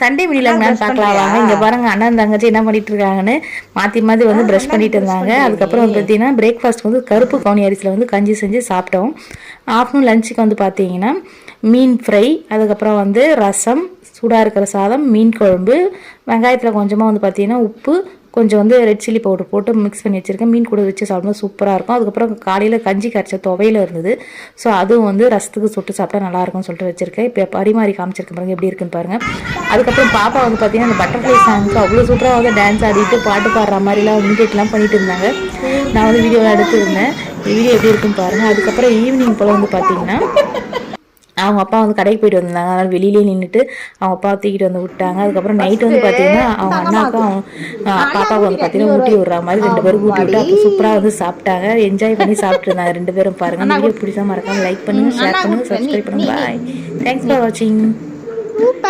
Sunday வீடியோல நான் பார்க்கலாம் வாங்க. இங்க பாருங்க அண்ணன் தங்கச்சி என்ன பண்ணிட்டு இருக்காங்கன்னு மாத்தி மாத்தி வந்து பிரஷ் பண்ணிட்டு இருந்தாங்க. அதுக்கப்புறம் வந்து பார்த்தீங்கன்னா பிரேக்ஃபாஸ்ட் வந்து கருப்பு கவுனி அரிசியில் வந்து கஞ்சி செஞ்சு சாப்பிட்டோம். ஆஃப்டர்நூன் லஞ்சுக்கு வந்து பார்த்தீங்கன்னா மீன் ஃப்ரை, அதுக்கப்புறம் வந்து ரசம், சூடாக இருக்கிற சாதம், மீன் குழம்பு, வெங்காயத்தில் கொஞ்சமாக வந்து பார்த்தீங்கன்னா உப்பு, கொஞ்சம் வந்து ரெட் சில்லி பவுடர் போட்டு மிக்ஸ் பண்ணி வச்சுருக்கேன். மீன் கூட வச்சு சாப்பிடும்போது சூப்பராக இருக்கும். அதுக்கப்புறம் காலையில் கஞ்சி கரைச்ச துவையில் இருந்தது. ஸோ அதுவும் வந்து ரசத்துக்கு சுட்டு சாப்பிட்டா நல்லாயிருக்கும்னு சொல்லிட்டு வச்சுருக்கேன். இப்போ பரிமாறி காமிச்சிருக்கேன் பாருங்க எப்படி இருக்குன்னு பாருங்கள். அதுக்கப்புறம் பாப்பா வந்து பார்த்தீங்கன்னா அந்த பட்டர்ஃப்ளை சாங்க்கு அவ்வளோ சூப்பராக வந்து டான்ஸ் ஆடிட்டு பாட்டு பாடுற மாதிரிலாம் இமிடேட்லாம் பண்ணிட்டு இருந்தாங்க. நான் வந்து வீடியோலாம் எடுத்துருந்தேன். வீடியோ எப்படி இருக்குன்னு பாருங்கள். அதுக்கப்புறம் ஈவினிங் போல் வந்து பார்த்தீங்கன்னா அவங்க அப்பா வந்து கடைக்கு போயிட்டு வந்தாங்க. அதனால் வெளியிலே நின்றுட்டு அவங்க அப்பா தூக்கிட்டு வந்து விட்டாங்க. அதுக்கப்புறம் நைட் வந்து பார்த்தீங்கன்னா அவங்க அண்ணாக்கும் பாப்பாவுக்கு வந்து பார்த்தீங்கன்னா ஊட்டி விடுற மாதிரி 2 பேரும் ஊட்டி விட்டு அப்போ சூப்பராக வந்து சாப்பிட்டாங்க. என்ஜாய் பண்ணி சாப்பிட்டு இருந்தாங்க 2 பேரும். பாருங்கள், இந்த வீடியோ பிடிச்சா மறக்காமல் லைக் பண்ணுங்கள், ஷேர் பண்ணுங்கள், சப்ஸ்கிரைப் பண்ணுங்கள். பாய், தேங்க்ஸ் ஃபார் வாட்சிங்.